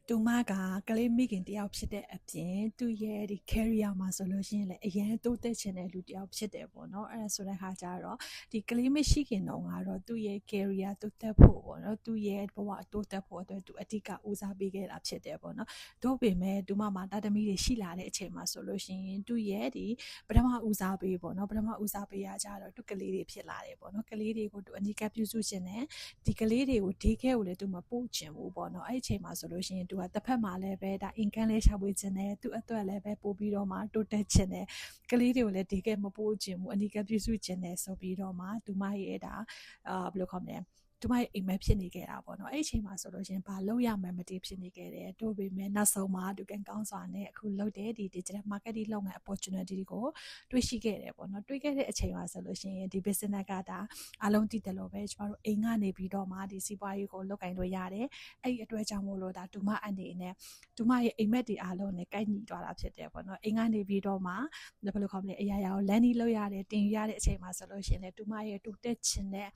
တူမကကလေးမိခင်တယောက်ဖြစ်တဲ့အပြင်သူ့ရဲ့ဒီ career မှာဆိုလို့ရှိရင်လည်းအရင်တိုးတက်ချင်တဲ့လူတယောက်ဖြစ်တယ်ပေါ့နော်အဲ့ဒါဆိုတဲ့ခါကျတော့ဒီကလေးမရှိခင်တော့ကတော့သူ့ရဲ့ career တိုးတက်ဖို့ပေါ့နော်သူ့ရဲ့ဘဝတိုးတက်ဖို့အတွက်သူအဓိကဦးစားပေးခဲ့တာဖြစ်တယ်ပေါ့နော်တို့ပေမဲ့တူမမှာတာသမီတွေရှိလာတဲ့အချိန်မှာဆိုလို့ရှိရင်သူ့ရဲ့ဒီပထမဦးစားပေးပေါ့နော်ပထမဦးစားပေးရကြတော့သူကလေးတွေဖြစ်လာတယ်ပေါ့နော်ကလေးတွေကိုသူအနိကပြုစုခြင်းနဲ့ဒီကလေးတွေကိုဒေးခဲကိုလည်းသူမပို့ချင်ဘူးပေါ့နော်အဲ့အချိန်မှာဆိုလို့ရှိရင်သူကတစ်ဖက်မှာလည်းပဲဒါ income လေးရှာဖွေခြင်းနဲ့သူ့အတွက်လည်းပဲပို့ပြီးတော့မှတိုးတက်ခြင်းနဲ့ကလေးတွေကိုလည်းဒေးခဲမပို့ချင်ဘူးအနိကပြုစုခြင်းနဲ့ဆိုပြီးတော့မှသူမရဲ့ဒါဘယ်လိုခေါ်မလဲသူမရဲ့အိမ်မက်ဖြစ်နေခဲ့တာပေါ့နော်အဲ့အချိန်မှာဆိုလို့ရှင်ဘာလုပ်ရမှန်းမသိဖြစ်နေခဲ့တယ်တို့ပေမဲ့နောက်ဆုံးမှာသူကန်ကောင်းစွာနဲ့အခုလုပ်တဲ့ဒီ digital marketing လုပ်ငန်း opportunity ကိုတွေ့ရှိခဲ့တယ်ပေါ့နော်တွေ့ခဲ့တဲ့အချိန်မှာဆိုလို့ရှင်ဒီ business ကဒါအားလုံးတည်တယ်လို့ပဲကျမတို့အိမ်ကနေပြီးတော့မှဒီစီးပွားရေးကိုလုပ်ကင်လို့ရတယ်အဲ့ဒီအတွက်ကြောင့်မို့လို့ဒါဒူမအနေနဲ့ဒူမရဲ့အိမ်မက်တွေအားလုံးနဲ့ကိုက်ညီသွားတာဖြစ်တယ်ပေါ့နော်အိမ်ကနေပြီးတော့မှဘယ်လိုခေါ်မလဲအရာရာကိုလမ်းဒီလုပ်ရတယ်တင်ယူရတဲ့အချိန်မှာဆိုလို့ရှင်လေဒူမရဲ့တူတက်ချင်တဲ့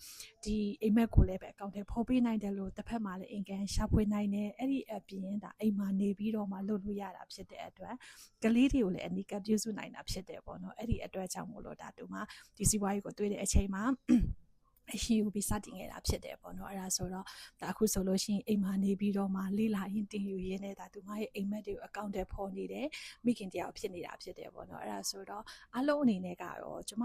ဒီအိမ်မက်ကိုလည်းပဲအကောင့်ထဲဖော်ပေးနိုင်တယ်လို့တစ်ဖက်မှာလည်းအင်ကန်ရှာဖွေနိုင်တယ်အဲ့ဒီအပြင်ဒါအိမ်မှာနေပြီးတော့မှလုပ်လို့ရတာဖြစ်တဲ့အတွက်ကလေးတွေကိုလည်းအနိကပြုစုနိုင်တာဖြစ်တယ်ပေါ့နော်အဲ့ဒီအတွက်ကြောင့်မို့လို့ဒါဒူမဒီစီးပွားရေးကိုတွေ့တဲ့အချိန်မှာအရှိကိုပြီးစတင်ခဲ့တာဖြစ်တယ်ပေါ့နော်အဲ့ဒါဆိုတော့ဒါအခုဆိုလို့ရှိရင်အိမ်မှာနေပြီးတော့မှလေးလာရင်တင်ယူရင်းနဲ့ဒါသူမရဲ့အိမ်မက်တွေကိုအကောင့်ထဲပေါ်နေတယ်မိခင်တယောက်ဖြစ်နေတာဖြစ်တယ်ပေါ့နော်အဲ့ဒါဆိုတော့အလုံးအနေနဲ့ကတော့ကျမ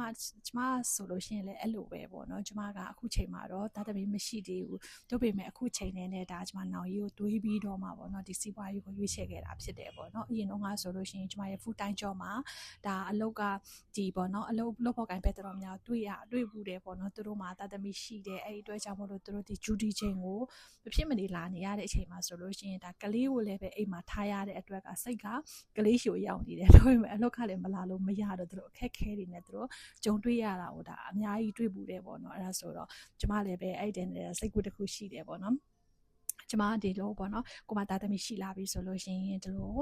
ဆိုလို့ရှိရင်လည်းအဲ့လိုပဲပေါ့နော်ကျမကအခုချိန်မှာတော့တာသမီမရှိသေးဘူးတို့ပေမဲ့အခုချိန်နဲ့ဒါကျမနောင်ရီကိုတွေးပြီးတော့မှပေါ့နော်ဒီစီးပွားရေးကိုရွေးချယ်ခဲ့တာဖြစ်တယ်ပေါ့နော်အရင်တော့ကဆိုလို့ရှိရင်ကျမရဲ့ full time job မှာဒါအလုပ်ကဒီပေါ့နော်အလုပ်ဖို့ကိုင်ပဲတော်များတွေ့ဘူးတယ်ပေါ့နော်သူတို့မှာတာသမီရှိတယ်အဲ့ဒီအတွက်ကြောင့်မို့လို့သူတို့ဒီ duty ချိန်ကိုမဖြစ်မနေလာနေရတဲ့အချိန်မှာဆိုလို့ရှိရင်ဒါကလေးကိုလည်းပဲအိမ်မှာထားရတဲ့အတွက်ကစိတ်ကကလေးရှိကိုရောက်နေတယ်ဒါပေမဲ့အလုပ်ကလည်းမလာလို့မရတော့သူတို့အခက်ခဲတွေနဲ့သူတို့ကြုံတွေ့ရတာဟိုဒါအများကြီးတွေ့ဘူးတယ်ပေါ့နော်အဲ့ဒါဆိုတော့ကျမလည်းပဲအဲ့တဲ့စိတ်ကူးတစ်ခုရှိတယ်ပေါ့နော်ကျမဒီလိုပေါ့နော်ကိုမသားသမီးရှိလာပြီဆိုလို့ရှိရင်ဒီလို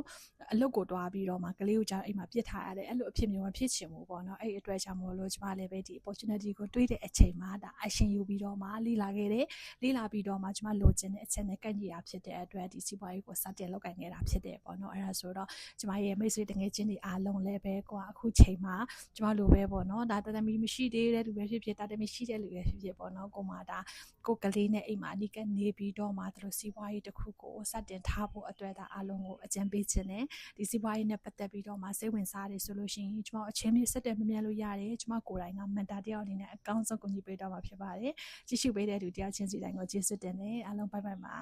အလုပ်ကိုတွားပြီးတော့မှကလေးကိုကြောက်အိမ်မှာပြစ်ထားရတယ်အဲ့လိုအဖြစ်မျိုးမဖြစ်ချင်ဘူးပေါ့နော်အဲ့အတွက်ကြောင့်မို့လို့ကျမလည်းပဲဒီ opportunity ကိုတွေးတဲ့အချိန်မှာဒါ action ယူပြီးတော့မှလေ့လာခဲ့တယ်လေ့လာပြီးတော့မှကျမလိုချင်တဲ့အချက်နဲ့ကန့်ညီတာဖြစ်တဲ့အတွက်ဒီစီးပွားရေးကိုစတင်လုပ်ကိုင်ခဲ့တာဖြစ်တယ်ပေါ့နော်အဲ့ဒါဆိုတော့ကျမရဲ့မိတ်ဆွေတငယ်ချင်းတွေအားလုံးလည်းပဲကိုကအခုချိန်မှာကျမလိုပဲပေါ့နော်ဒါသားသမီးမရှိသေးတဲ့လူပဲဖြစ်ဖြစ်သားသမီးရှိတဲ့လူပဲဖြစ်ဖြစ်ပေါ့နော်ကိုမဒါကိုကလေးနဲ့အိမ်မှာအနီးကနေပြီးတော့မှသူတို့စီးပွားရေးတစ်ခုကိုစတင်ထားဖို့အတွက်ဒါအားလုံးကိုအကြံပေးခြင်းနဲ့ဒီစီးပွားရေးနဲ့ပတ်သက်ပြီးတော့မှစိတ်ဝင်စားတယ်ဆိုလို့ရှိရင်ကျွန်မအချင်းမျိုးဆက်တယ်မမြတ်လို့ရတယ်ကျွန်မကိုယ်တိုင်ကမန်တာတယောက်အနေနဲ့အကောင်းဆုံးကူညီပေးတော့မှာဖြစ်ပါတယ်ကြည့်ရှုပေးတဲ့လူတယောက်ချင်းစီတိုင်းကိုကျေးဇူးတင်တယ်အားလုံးဘိုင်ဘိုင်ပါ